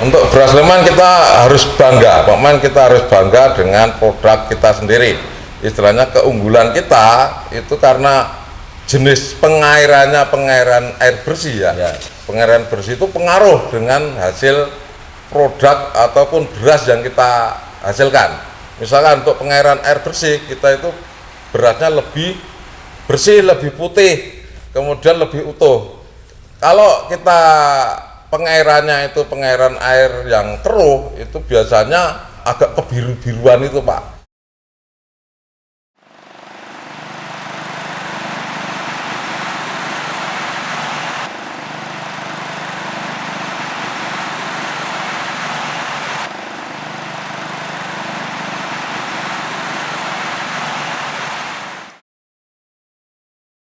Untuk beras Sleman kita harus bangga, kita harus bangga dengan produk kita sendiri. Istilahnya keunggulan kita itu karena jenis pengairannya, pengairan air bersih ya. Pengairan bersih itu pengaruh dengan hasil produk ataupun beras yang kita hasilkan. Misalkan untuk pengairan air bersih kita itu berasnya lebih bersih, lebih putih, kemudian lebih utuh. Kalau kita pengairannya itu pengairan air yang keruh, itu biasanya agak kebiru-biruan itu Pak.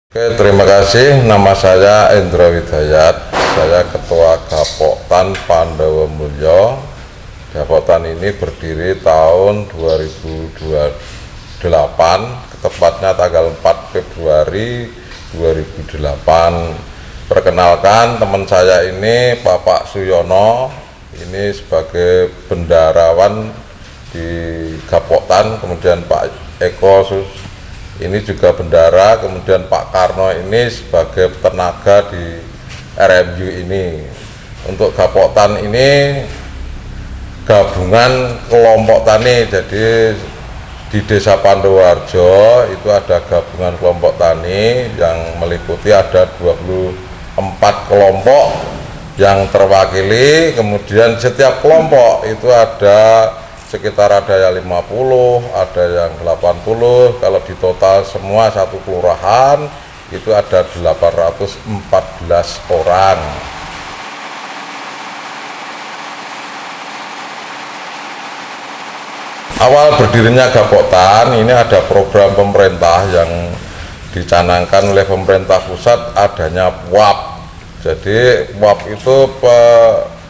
Oke, terima kasih. Nama saya Endra Widayat. Saya Ketua Gapoktan Pandawa Mulyo. Gapoktan ini berdiri tahun 2028, tepatnya tanggal 4 Februari 2008. Perkenalkan, teman saya ini Bapak Suyono, ini sebagai bendarawan di Gapoktan, kemudian Pak Eko ini juga bendara, kemudian Pak Karno ini sebagai tenaga di RMU ini. Untuk Gapoktan ini gabungan kelompok tani, jadi di Desa Pandowarjo itu ada gabungan kelompok tani yang meliputi ada 24 kelompok yang terwakili, kemudian setiap kelompok itu ada sekitar ada yang 50, ada yang 80, kalau di total semua satu kelurahan itu ada 814 orang. Awal berdirinya Gapoktan ini ada program pemerintah yang dicanangkan oleh pemerintah pusat, adanya PUAP. Jadi PUAP itu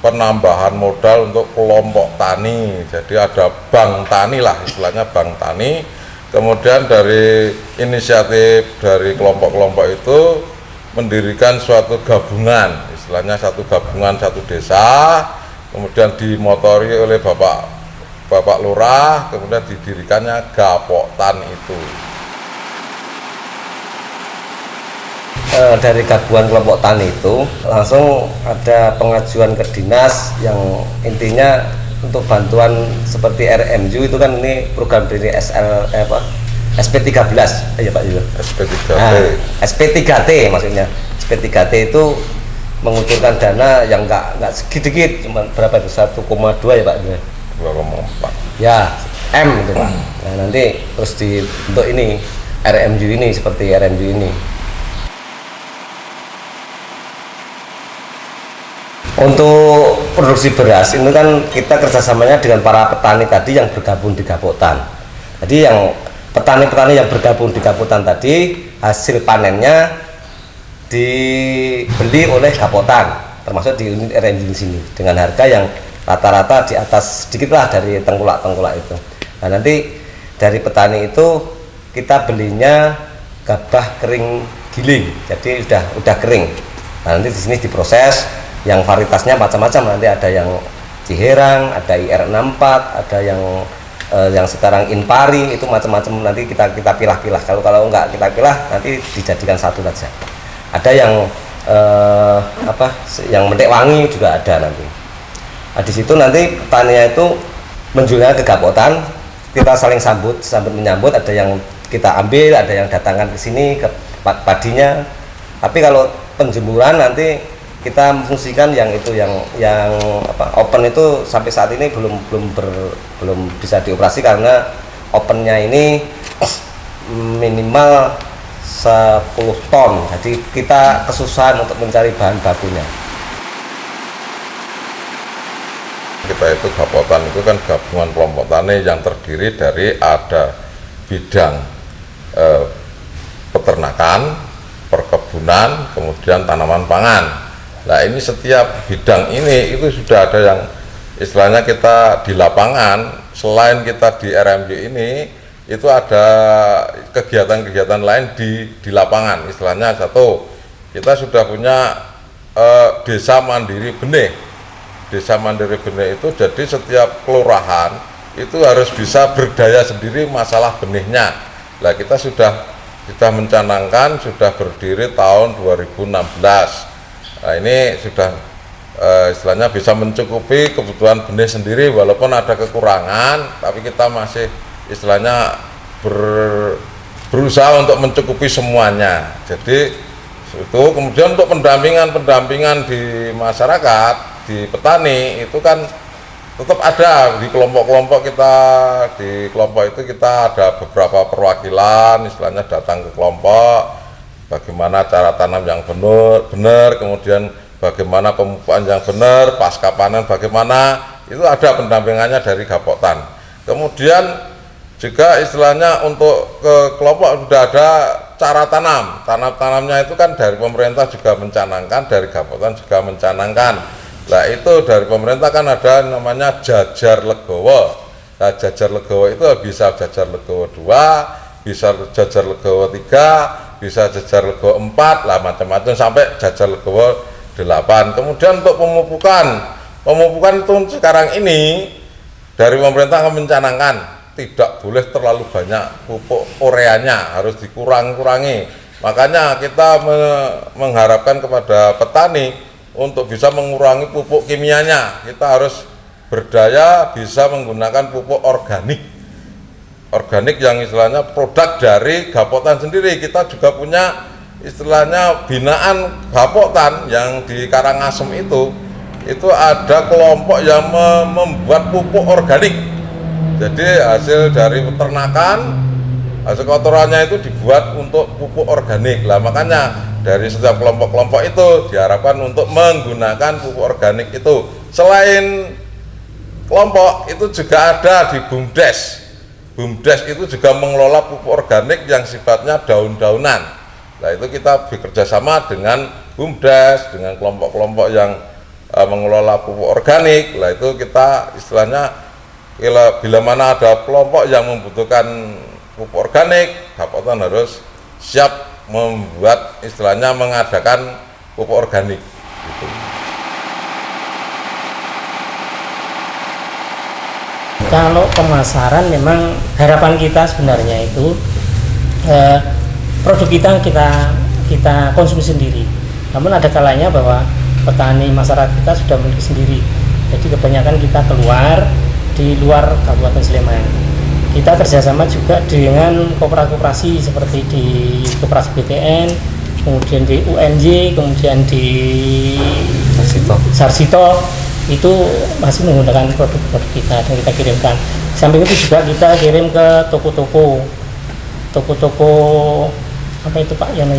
penambahan modal untuk kelompok tani, jadi ada bank tani lah istilahnya, bank tani. Kemudian dari inisiatif dari kelompok-kelompok itu mendirikan suatu gabungan, istilahnya satu gabungan satu desa, kemudian dimotori oleh Bapak Lurah, kemudian didirikannya Gapoktan itu. Dari gabungan kelompok tani itu langsung ada pengajuan ke dinas yang intinya untuk bantuan seperti RMU itu kan, ini program dari SP13 ya Pak Yudo. SP3T. Nah, SP3T maksudnya. SP3T itu mengucurkan dana yang enggak sedikit, cuma berapa itu, 1,2 ya Pak Yudo. 2,4. Ya, M itu Pak. Nah, nanti terus untuk ini RMU ini seperti RMU ini. Untuk produksi beras itu kan kita kerjasamanya dengan para petani tadi yang bergabung di Gapoktan. Jadi yang petani-petani yang bergabung di Gapoktan tadi hasil panennya dibeli oleh Gapoktan, termasuk di unit RMU di sini dengan harga yang rata-rata di atas sedikit lah dari tengkulak-tengkulak itu. Nah nanti dari petani itu kita belinya gabah kering giling, jadi udah kering. Nah nanti di sini diproses. Yang varietasnya macam-macam, nanti ada yang Ciherang, ada IR64, ada yang sekarang Inpari, itu macam-macam, nanti kita pilah-pilah. Kalau enggak kita pilah nanti dijadikan satu saja. Ada yang yang Mentek Wangi juga ada nanti. Nah, di situ nanti petaninya itu menjualnya ke Gapoktan, kita saling sambut menyambut, ada yang kita ambil, ada yang datangkan ke sini ke padinya. Tapi kalau penjemuran nanti kita memfungsikan yang open itu sampai saat ini belum bisa dioperasi karena opennya ini minimal 10 ton, jadi kita kesusahan untuk mencari bahan bakunya. Kita itu Gapoktan itu kan gabungan kelompok tani yang terdiri dari ada bidang peternakan, perkebunan, kemudian tanaman pangan. Nah ini setiap bidang ini itu sudah ada yang istilahnya kita di lapangan, selain kita di RMU ini itu ada kegiatan-kegiatan lain di lapangan. Istilahnya satu, kita sudah punya desa mandiri benih. Desa Mandiri Benih itu, jadi setiap kelurahan itu harus bisa berdaya sendiri masalah benihnya. Nah, kita sudah mencanangkan, sudah berdiri tahun 2016. Nah, ini sudah istilahnya bisa mencukupi kebutuhan benih sendiri, walaupun ada kekurangan, tapi kita masih istilahnya berusaha untuk mencukupi semuanya. Jadi itu kemudian untuk pendampingan di masyarakat, di petani itu kan tetap ada di kelompok-kelompok kita. Di kelompok itu kita ada beberapa perwakilan, istilahnya datang ke kelompok, bagaimana cara tanam yang benar, kemudian bagaimana pemupukan yang benar, pasca panen bagaimana, itu ada pendampingannya dari Gapoktan. Kemudian juga istilahnya untuk ke kelompok sudah ada cara tanamnya itu kan dari pemerintah juga mencanangkan, dari Gapoktan juga mencanangkan. Nah, itu dari pemerintah kan ada namanya Jajar Legowo. Nah, Jajar Legowo itu bisa Jajar Legowo 2, bisa Jajar Legowo 3, bisa Jajar Legowo 4, lah macam-macam sampai Jajar Legowo 8. Kemudian untuk pemupukan itu sekarang ini dari pemerintah mencanangkan tidak boleh terlalu banyak pupuk ureanya, harus dikurangi. Makanya kita mengharapkan kepada petani untuk bisa mengurangi pupuk kimianya. Kita harus berdaya bisa menggunakan pupuk organik yang istilahnya produk dari Gapoktan sendiri. Kita juga punya istilahnya binaan Gapoktan yang di Karangasem itu ada kelompok yang membuat pupuk organik. Jadi hasil dari peternakan, hasil kotorannya itu dibuat untuk pupuk organik. Lah makanya dari setiap kelompok-kelompok itu diharapkan untuk menggunakan pupuk organik itu. Selain kelompok itu juga ada di BUMDes. BUMDes itu juga mengelola pupuk organik yang sifatnya daun-daunan. Nah, itu kita bekerja sama dengan BUMDes, dengan kelompok-kelompok yang mengelola pupuk organik. Lah itu kita istilahnya bila mana ada kelompok yang membutuhkan pupuk organik, Gapoktan harus siap membuat istilahnya mengadakan pupuk organik gitu. Kalau pemasaran memang harapan kita sebenarnya itu produk kita konsumsi sendiri. Namun ada kalanya bahwa petani masyarakat kita sudah memiliki sendiri. Jadi kebanyakan kita keluar di luar Kabupaten Sleman. Kita kerjasama juga dengan koperasi seperti di Koperasi BTN, kemudian di UNJ, kemudian di Sarsito, itu masih menggunakan produk-produk kita dan kita kirimkan. Samping itu juga kita kirim ke toko-toko apa itu Pak yang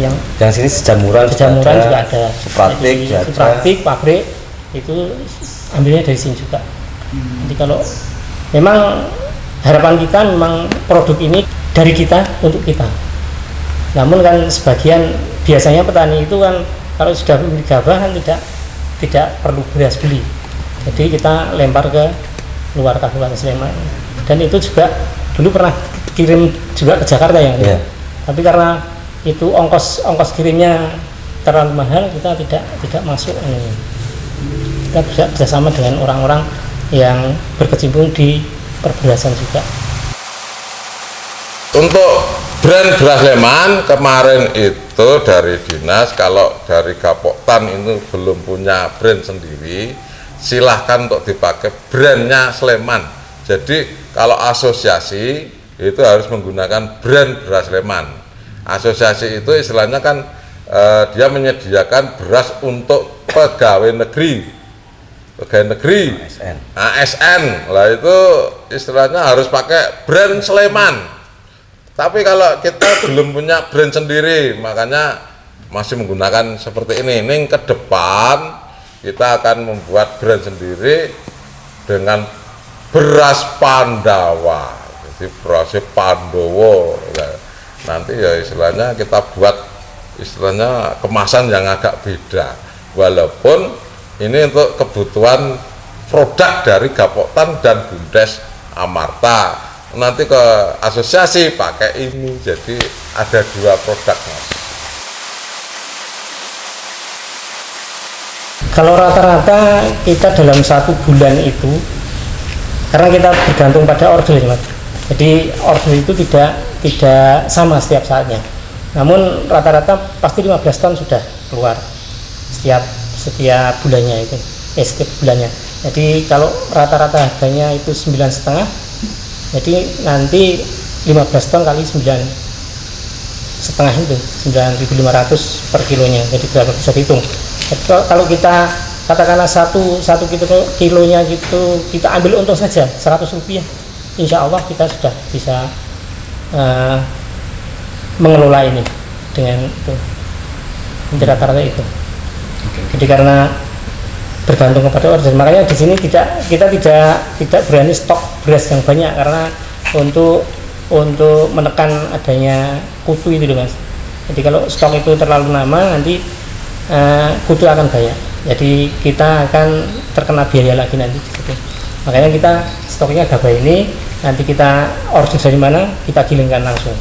sini sejamuran juga ada. Supraktik, pabrik itu ambilnya dari sini juga. Jadi kalau memang harapan kita memang produk ini dari kita untuk kita. Namun kan sebagian biasanya petani itu kan kalau sudah beli gabah kan tidak perlu beras beli. Jadi kita lempar ke luar Kabupaten Sleman. Dan itu juga dulu pernah kirim juga ke Jakarta ya. Yeah. Tapi karena itu ongkos kirimnya terlalu mahal, kita tidak masuk. Kita bisa bersama dengan orang-orang yang berkecimpung di perberasan juga. Untuk brand beras Sleman kemarin itu dari dinas, kalau dari Gapoktan itu belum punya brand sendiri, silahkan untuk dipakai brandnya Sleman. Jadi kalau asosiasi itu harus menggunakan brand beras Sleman. Asosiasi itu istilahnya kan dia menyediakan beras untuk pegawai negeri ASN lah, itu istilahnya harus pakai brand Sleman. Tapi kalau kita belum punya brand sendiri, makanya masih menggunakan seperti ini. Ini ke depan kita akan membuat brand sendiri dengan beras Pandawa, jadi berasnya Pandowo. Nanti ya istilahnya kita buat istilahnya kemasan yang agak beda, walaupun ini untuk kebutuhan produk dari Gapoktan dan BUMDes Amarta. Nanti ke asosiasi pakai ini, jadi ada dua produk, Mas. Kalau rata-rata kita dalam 1 bulan itu, karena kita bergantung pada order ya Mas. Jadi order itu tidak sama setiap saatnya. Namun rata-rata pasti 15 ton sudah keluar setiap bulannya itu, setiap bulannya. Jadi kalau rata-rata harganya itu 9,5, jadi nanti 15 ton kali 9,5 itu 9.500 per kilonya. Jadi berapa bisa dihitung. Jadi kalau kita katakanlah satu kilonya gitu kita ambil untung saja Rp100, insya Allah kita sudah bisa mengelola ini dengan itu rata-rata itu. Jadi karena bergantung kepada order, makanya di sini kita tidak berani stok beras yang banyak karena untuk menekan adanya kutu itu Mas. Jadi kalau stok itu terlalu lama nanti kutu akan banyak, jadi kita akan terkena biaya lagi nanti gitu. Makanya kita stoknya gabah ini nanti kita order dari mana kita gilingkan langsung.